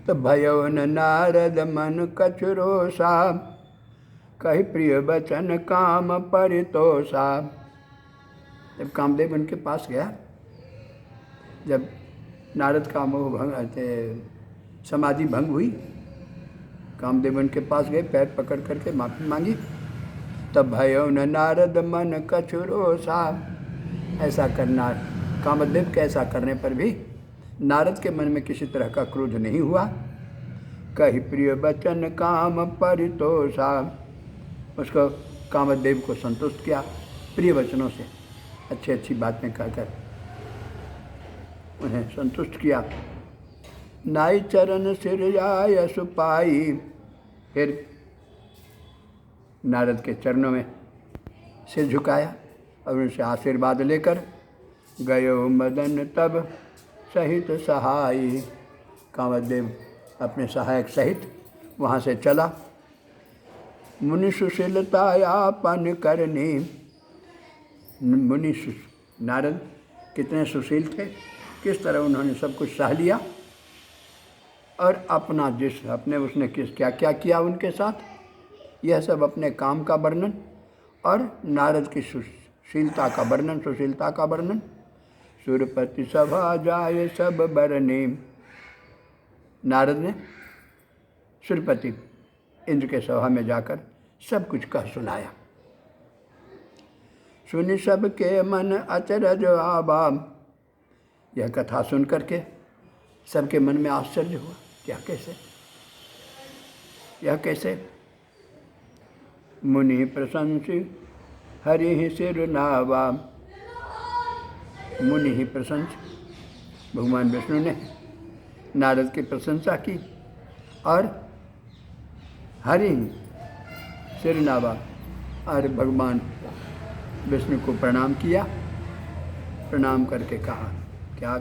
तो भयो न नारद मन कछुरोसा, कही प्रिय बचन काम परितोषा। जब कामदेव उनके पास गया, जब नारद का मोह भंग समाधि भंग हुई, कामदेव उनके पास गए, पैर पकड़ करके माफ़ी मांगी। तब भयो न नारद मन कछुरोसा। ऐसा करना, कामदेव के ऐसा करने पर भी नारद के मन में किसी तरह का क्रोध नहीं हुआ। कही प्रिय बचन काम परितोषा, उसको कामदेव को संतुष्ट किया प्रिय वचनों से, अच्छी अच्छी बातें कहकर उन्हें संतुष्ट किया। नाई चरण सिरजाय सुपाई, फिर नारद के चरणों में सिर झुकाया और उनसे आशीर्वाद लेकर गयो मदन तब सहित सहाय। कामदेव अपने सहायक सहित वहाँ से चला। मुनि सुशीलतायापन करनी, मुनि नारद कितने सुशील थे, किस तरह उन्होंने सब कुछ सह लिया और अपना अपने उसने क्या क्या किया उनके साथ, यह सब अपने काम का वर्णन और नारद की सुशीलता का वर्णन, सुशीलता का वर्णन। सुरपति सभा जाए सब बरने, नारद ने सुरपति इंद्र के सभा में जाकर सब कुछ कह सुनाया। सुनि सबके मन अचरज आबा, यह कथा सुन करके सबके मन में आश्चर्य हुआ, क्या कैसे, यह कैसे। मुनि प्रशंसी हरि सिर नावा, मुनि ही प्रशंस, भगवान विष्णु ने नारद की प्रशंसा की और हरि सिर नावा, और भगवान विष्णु को प्रणाम किया। प्रणाम करके कहा क्या,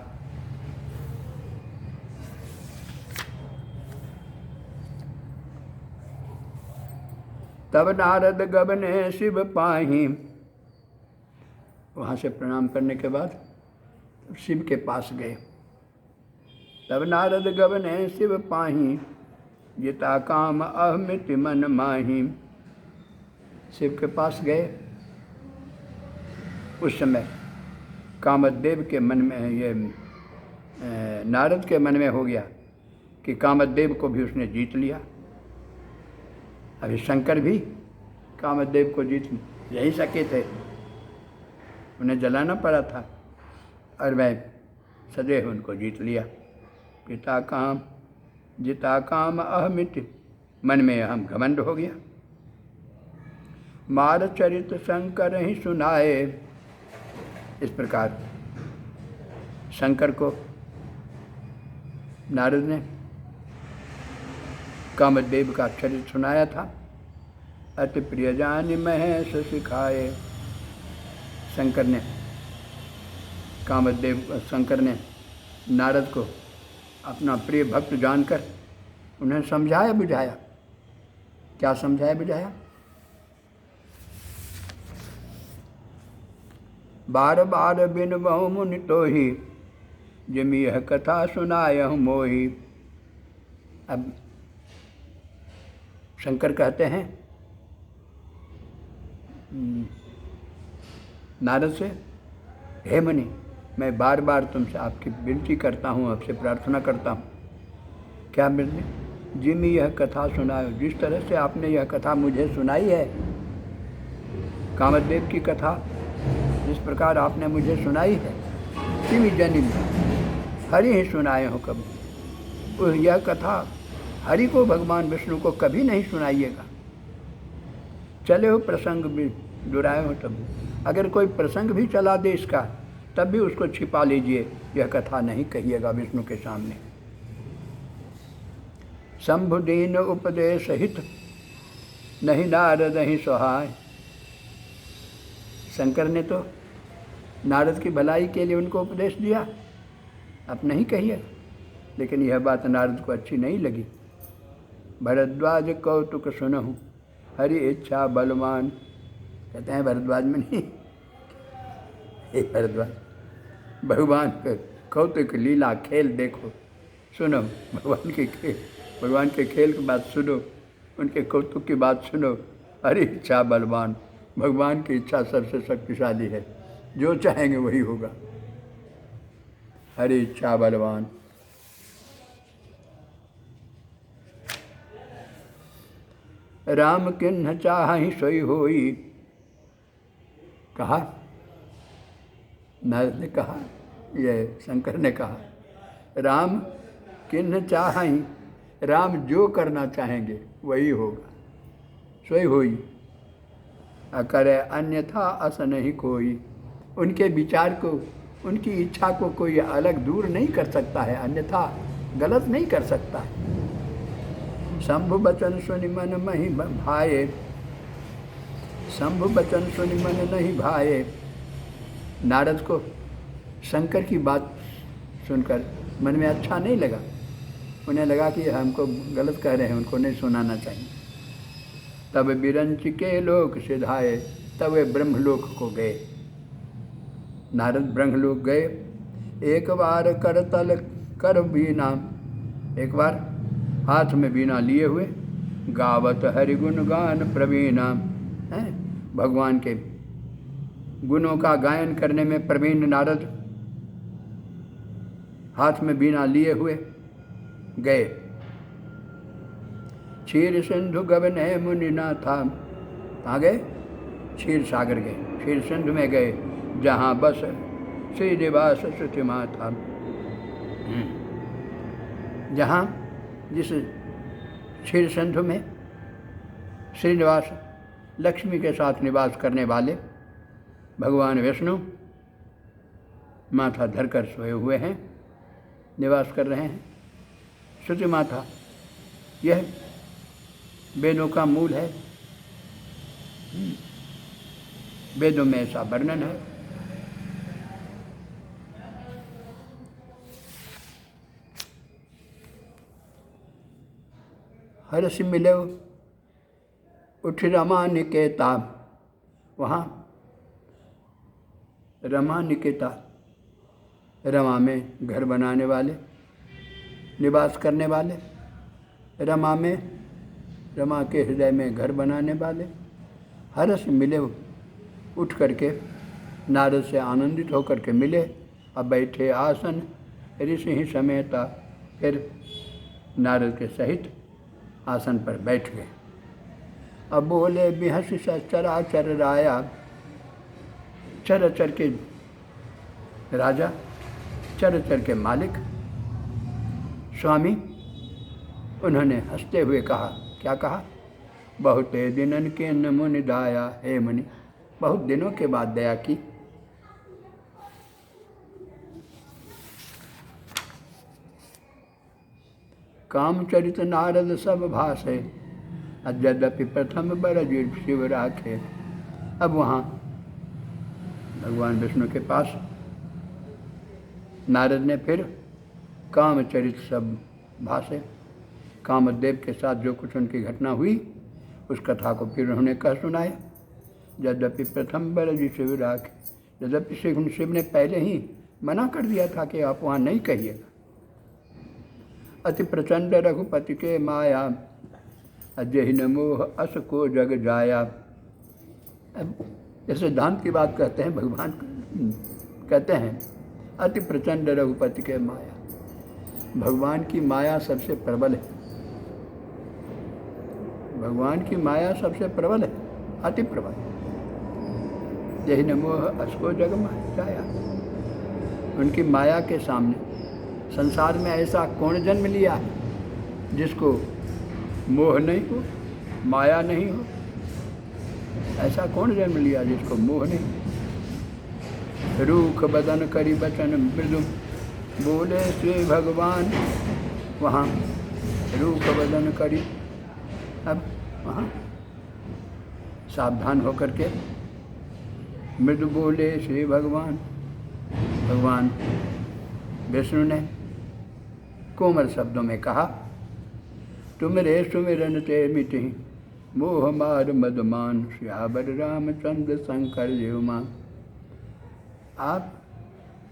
तब नारद गबने शिव पाही, वहाँ से प्रणाम करने के बाद शिव के पास गए। तब नारद गबने शिव पाही, जिता काम अहमिति मन माही। शिव के पास गए। उस समय कामदेव के मन में, ये नारद के मन में हो गया कि कामदेव को भी उसने जीत लिया। अभी शंकर भी कामदेव को जीत यही सके थे, उन्हें जलाना पड़ा था और वह सदैव उनको जीत लिया। पिता काम जिता काम अहमिति, मन में अहम घमंड हो गया। मार चरित शंकर ही सुनाए, इस प्रकार शंकर को नारद ने कामदेव का चरित्र सुनाया था। अति प्रिय जानि महेश सिखाए, शंकर ने नारद को अपना प्रिय भक्त जानकर उन्हें समझाया बुझाया। क्या समझाया बुझाया? बार बार बिन बहु मुनि तो ही, जिमि यह कथा सुनायहु मोहि। अब शंकर कहते हैं नारद से, हे मुनि, मैं बार बार तुमसे आपकी विनती करता हूँ, आपसे प्रार्थना करता हूँ। क्या विनती? जिमि यह कथा सुनायो, जिस तरह से आपने यह कथा मुझे सुनाई है, कामदेव की कथा जिस प्रकार आपने मुझे सुनाई है, जिमि जनिम हरि ही सुनाए हो कभी। यह कथा हरि को, भगवान विष्णु को कभी नहीं सुनाइएगा। चले हो प्रसंग भी दुराए हो तब, अगर कोई प्रसंग भी चला दे इसका, तब भी उसको छिपा लीजिए, यह कथा नहीं कहिएगा विष्णु के सामने। शंभुदीन उपदेश हित, नहीं नारद ही सहाय। शंकर ने तो नारद की भलाई के लिए उनको उपदेश दिया, अब नहीं कहिए। लेकिन यह बात नारद को अच्छी नहीं लगी। भरद्वाज कौतुक सुनहु, हरि इच्छा बलवान। कहते हैं भरद्वाज में नहीं, हे भरद्वाज, भगवान कौतुक लीला खेल देखो, सुनो भगवान के खेल, भगवान के खेल की बात सुनो, उनके कौतुक की बात सुनो। हरि इच्छा बलवान, भगवान की इच्छा सबसे शक्तिशाली है, जो चाहेंगे वही होगा। हरि इच्छा बलवान। राम किन्ह चाहि सोई होई, कहा नारद ने कहा, ये शंकर ने कहा, राम किन्ह चाहि, राम जो करना चाहेंगे वही होगा। सोई होई अकरे अन्यथा अस नहीं कोई, उनके विचार को, उनकी इच्छा को कोई अलग दूर नहीं कर सकता है, अन्यथा गलत नहीं कर सकता है। शंभु बचन सुनि मन मही भाए, शंभु बचन सुनि मन नहीं भाए। नारद को शंकर की बात सुनकर मन में अच्छा नहीं लगा, उन्हें लगा कि हमको गलत कह रहे हैं, उनको नहीं सुनाना चाहिए। तब बिरंच के लोक सिधाए, तब वे ब्रह्मलोक को गए। नारद ब्रह्मलोक गए। एक बार करतल कर बीना, एक बार हाथ में बीना लिए हुए, गावत हरि गुण गान प्रवीणा, है भगवान के गुणों का गायन करने में प्रवीण नारद हाथ में बीना लिए हुए गए। क्षीर सिंधु गगन मुनि ना था, कहाँ गए? क्षीर सागर गए, क्षीर सिंधु में गए, जहाँ बस श्रीनिवास श्रुति माता, जहाँ जिस क्षीर सिंधु में श्रीनिवास लक्ष्मी के साथ निवास करने वाले भगवान विष्णु माथा धरकर सोए हुए हैं, निवास कर रहे हैं। श्रुति माता यह वेदों का मूल है, वेदों में ऐसा वर्णन है। हर्ष मिले उठ रमा निकेता, वहाँ रमा निकेता, रमा में घर बनाने वाले, निवास करने वाले, रमा में, रमा के हृदय में घर बनाने वाले, हर्ष मिले उठ करके नारद से आनंदित होकर के मिले। अब बैठे आसन ऋषि ही समेता, फिर नारद के सहित आसन पर बैठ गए। अब बोले बिहस चराचर राया, चराचर के राजा, चराचर के मालिक स्वामी, उन्होंने हंसते हुए कहा, क्या कहा? बहुत दिनन के न मुनि दाया, हे मुनि, बहुत दिनों के बाद दया की। कामचरित नारद सब भाषे, यद्यपि प्रथम बर शिव राखे। अब वहाँ भगवान विष्णु के पास नारद ने फिर कामचरित सब भाषे, कामदेव के साथ जो कुछ उनकी घटना हुई उस कथा को फिर उन्होंने कह सुनाया। यद्यपि प्रथम बर शिव राखे, यद्यपि शिव ने पहले ही मना कर दिया था कि आप वहाँ नहीं कहिएगा। अति प्रचंड रघुपति के माया, अजहि न मोह अस को जग जाया। अब ये सिद्धांत की बात कहते हैं, भगवान कहते हैं अति प्रचंड रघुपति के माया, भगवान की माया सबसे प्रबल है, भगवान की माया सबसे प्रबल है, अति प्रबल। जहि न मोह अस को जग जाया, उनकी माया के सामने संसार में ऐसा कौन जन्म लिया है जिसको मोह नहीं हो, माया नहीं हो? ऐसा कौन जन्म लिया जिसको मोह नहीं? रूख बदन करी बचन मृदु, बोले श्री भगवान, वहाँ रूख बदन करी। अब वहाँ सावधान होकर के मृदु बोले श्री भगवान, भगवान विष्णु ने कोमल शब्दों में कहा, तुमरे सुमिरन ते मिटि मोह मार मदमान, श्यावर रामचंद्र शंकर जीवमान। आप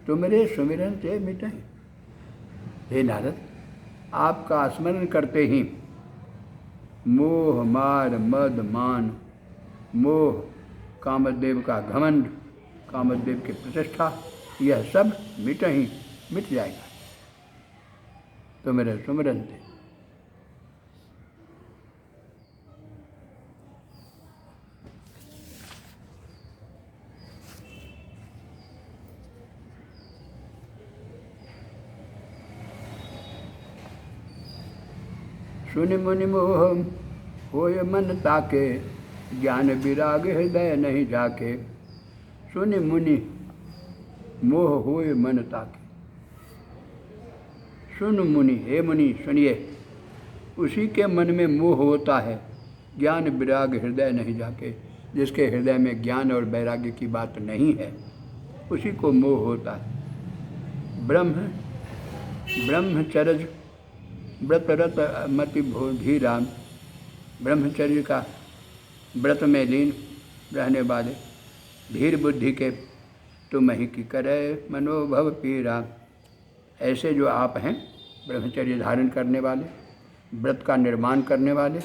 तुमरे सुमिरन से मिटें। हे नारद, आपका स्मरण करते ही मोह मार मद मान, मोह कामदेव का घमंड, कामदेव की प्रतिष्ठा, यह सब मिट जाएगा तुम्हारे सुमिरन से। सुनि मुनि मोह होय मन ताके, ज्ञान विराग हृदय नहीं जाके। सुनि मुनि मोह होय मन ताके। सुन मुनि, हे मुनि सुनिए, उसी के मन में मोह होता है, ज्ञान विराग हृदय नहीं जाके। जिसके हृदय में ज्ञान और वैराग्य की बात नहीं है, उसी को मोह होता है। ब्रह्मचर्य व्रत रत मति धीराम, ब्रह्मचर्य का व्रत में लीन रहने वाले धीर बुद्धि के तुम ही की करे मनोभव पीरा। ऐसे जो आप हैं, ब्रह्मचर्य धारण करने वाले, व्रत का निर्माण करने वाले,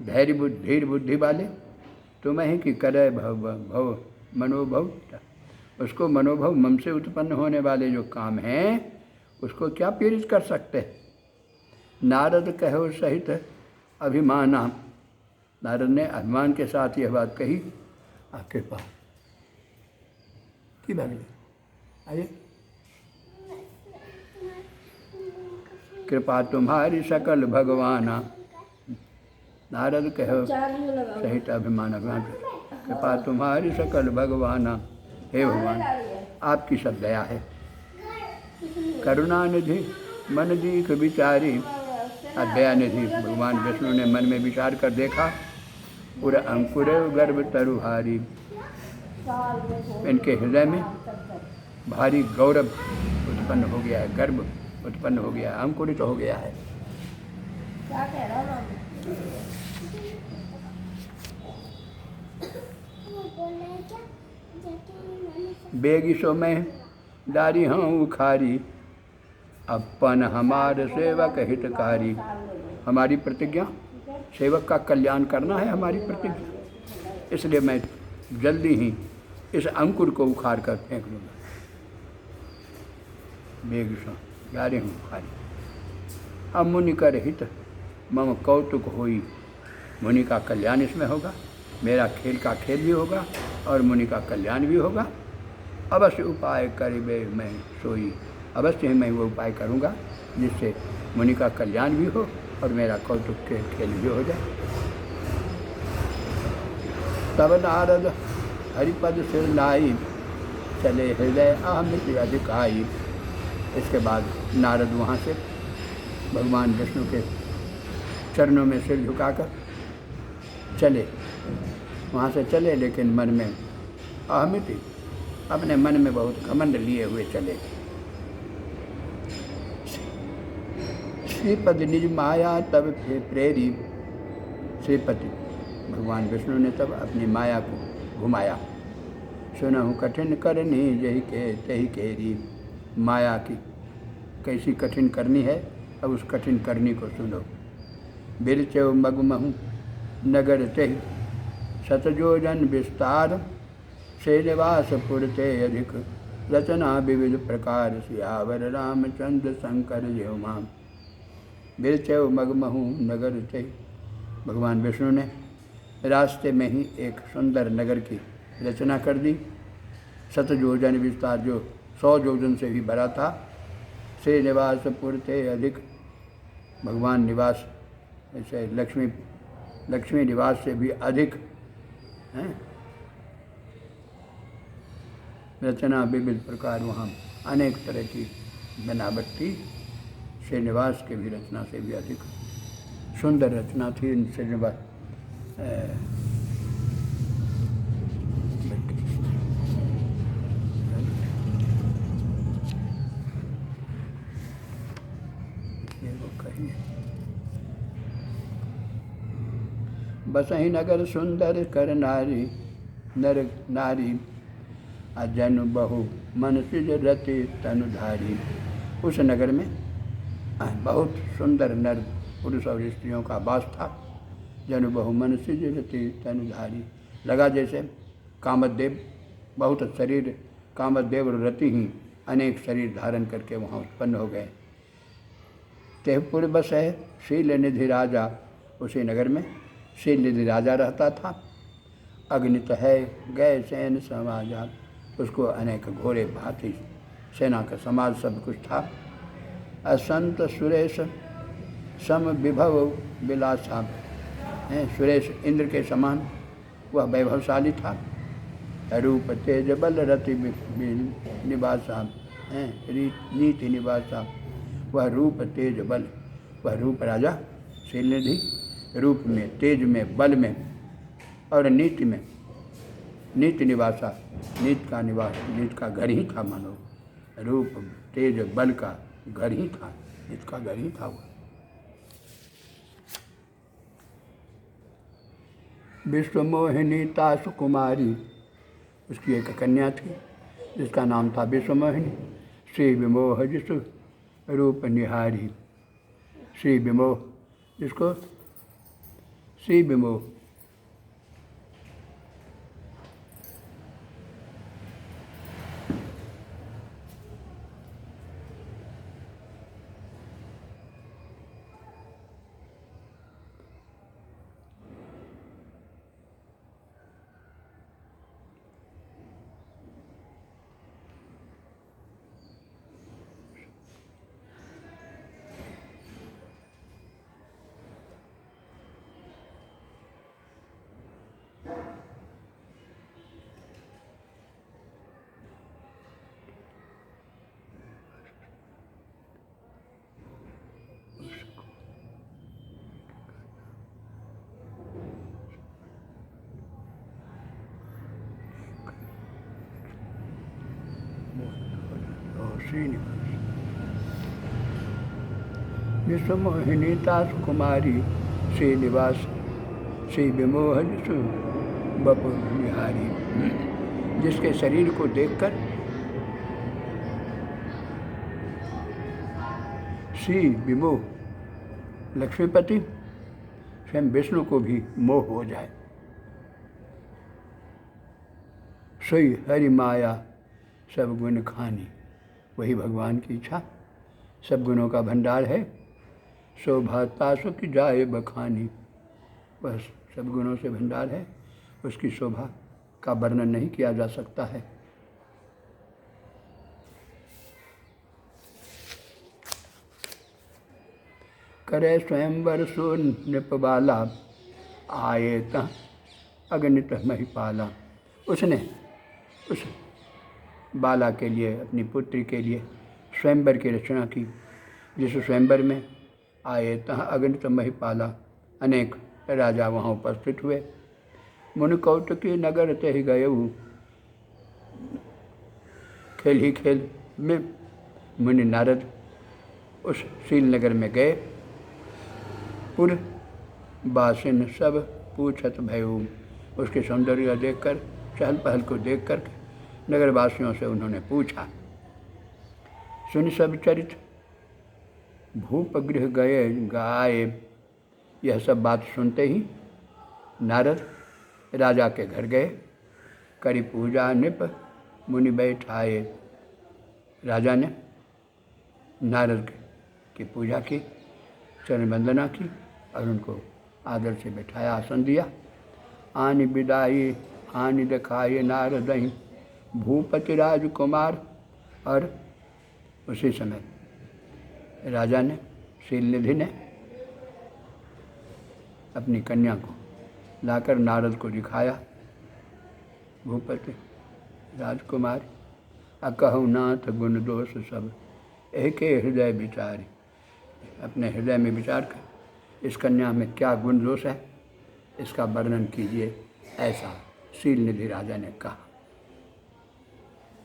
धीर बुद्धि वाले, तुम ही की करे भव मनोभव। उसको मनोभव मन से उत्पन्न होने वाले जो काम हैं, उसको क्या पीड़ित कर सकते हैं। नारद कहो सहित अभिमाना, नारद ने अभिमान के साथ यह बात कही। कृपा की बात आइए, कृपा तुम्हारी सकल भगवाना। नारद कहो सहित अभिमान, कृपा तुम्हारी सकल भगवाना। हे भगवान, आपकी सब दया है। करुणानिधि मन दीख विचारी, दयानिधि भगवान विष्णु ने मन में विचार कर देखा, पूरा अंकुर गर्भ तरुहारी। इनके हृदय में भारी गौरव उत्पन्न हो गया है, गर्भ उत्पन्न हो गया है, अंकुरित हो गया है। बेगी सो मैं दारी हूँ उखारी, अपन हमारे सेवक हितकारी। हमारी प्रतिज्ञा, सेवक का कल्याण करना है हमारी प्रतिज्ञा, इसलिए मैं जल्दी ही इस अंकुर को उखाड़ कर फेंक लूँगा। बेगुसो जा रही हूँ उखाड़ी। अब मुनि कर हित मम कौतुक होई, मुनि का कल्याण इसमें होगा, मेरा खेल का खेल भी होगा और मुनि का कल्याण भी होगा। अवश्य उपाय करिबे मैं सोई, अवश्य ही मैं वो उपाय करूँगा जिससे मुनि का कल्याण भी हो और मेरा कौतुक के खेल भी हो जाए। तब नारद हरिपद सिर लाई, चले हृदय अहमित अधिकाई। इसके बाद नारद वहाँ से भगवान विष्णु के चरणों में सिर झुकाकर चले, वहाँ से चले, लेकिन मन में अहमिति, अपने मन में बहुत घमंड लिए हुए चले। श्रीपद निज माया तब प्रेरी, श्रीपति भगवान विष्णु ने तब अपनी माया को घुमाया। सुनहु कठिन करनी यही के तही केरी, माया की कैसी कठिन करनी है, अब उस कठिन करनी को सुनो। बिरचो मगमहु नगर तेहि, शतजोजन विस्तार, से निवास पुरते अधिक, रचना विविध प्रकार, सियावर रामचंद्र शंकर जो माम। बिरचो मगमहु नगर तेहि, भगवान विष्णु ने रास्ते में ही एक सुंदर नगर की रचना कर दी। शतजोजन विस्तार, जो 100 योजन से भी बड़ा था। से निवास पुरते अधिक, भगवान निवास ऐसे लक्ष्मी निवास से भी अधिक हैं। रचना विविध प्रकार, वहाँ अनेक तरह की बनावट थी। श्रीनिवास के भी रचना से भी अधिक सुंदर रचना थी। श्रीनिवास बसहि नगर सुंदर कर नारी, नर नारी जनु बहु मन सिज रति तनुधारी। उस नगर में बहुत सुंदर नर पुरुष और स्त्रियों का वास था। जनु बहु मन सिज रति तनुधारी, लगा जैसे कामदेव बहुत शरीर, कामदेव और रति ही अनेक शरीर धारण करके वहाँ उत्पन्न हो गए। तेहपुर बस है शील निधि राजा, उसी नगर में शील निधि राजा रहता था। अग्नित है गए सैन समाजा, उसको अनेक घोड़े भांति सेना का समाज सब कुछ था। असंत सुरेश सम विभव विलासा, सुरेश इंद्र के समान वह वैभवशाली था। रूप तेज बल रति निवासा, नीति निवासा, वह रूप तेज बल, वह रूप राजा शीलनिधि रूप में, तेज में, बल में और नीति में, नीति निवासा, नीति का निवास, नीति का घर ही था। मानो रूप तेज बल का घर ही था, नीति का घर ही था वो। विश्वमोहिनी तासु कुमारी, उसकी एक कन्या थी जिसका नाम था विश्वमोहिनी। श्री विमोह जिसु रूप निहारी, श्री विमोह जिसको श्री विमोह, विश्वमोहिनी तासु कुमारी, श्रीनिवास श्री विमोह जिसु बपु निहारी, जिसके शरीर को देखकर श्री विमोह लक्ष्मीपति स्वयं विष्णु को भी मोह हो जाए। सोई हरि माया सब गुण खानी, वही भगवान की इच्छा, सब गुणों का भंडार है। शोभा तासु की जाए बखानी, बस सब गुणों से भंडार है, उसकी शोभा का वर्णन नहीं किया जा सकता है। करे स्वयंवर सो नृपबाला, आए तह अगणित महिपाला। उसने उस बाला के लिए, अपनी पुत्री के लिए स्वयंवर की रचना की, जिस स्वयंवर में आए तहाँ अगणित महिपाला, अनेक राजा वहाँ उपस्थित हुए। मुनि कौतुकी नगर ते ही गए, खेल ही खेल में मुनि नारद उस शील नगर में गए। पुर बासिन सब पूछत भयऊ, उसके सौंदर्य देखकर, चहल पहल को देखकर नगरवासियों से उन्होंने पूछा। सुन सब चरित भूप गृह गए गाए, यह सब बात सुनते ही नारद राजा के घर गए। करी पूजा निप मुनि बैठाए, राजा ने नारद की पूजा की, चरण वंदना की और उनको आदर से बैठाया, आसन दिया। आनि विदाई आनि दिखाए नारदई, भूपति राजकुमार। और उसी समय राजा ने, शीलनिधि ने अपनी कन्या को लाकर नारद को दिखाया। भूपति राजकुमार अकहु नाथ गुण दोष सब, एक हृदय विचारी, अपने हृदय में विचार कर इस कन्या में क्या गुण दोष है, इसका वर्णन कीजिए, ऐसा शीलनिधि राजा ने कहा।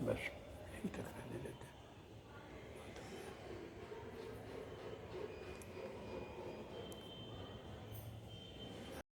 बस यही तक।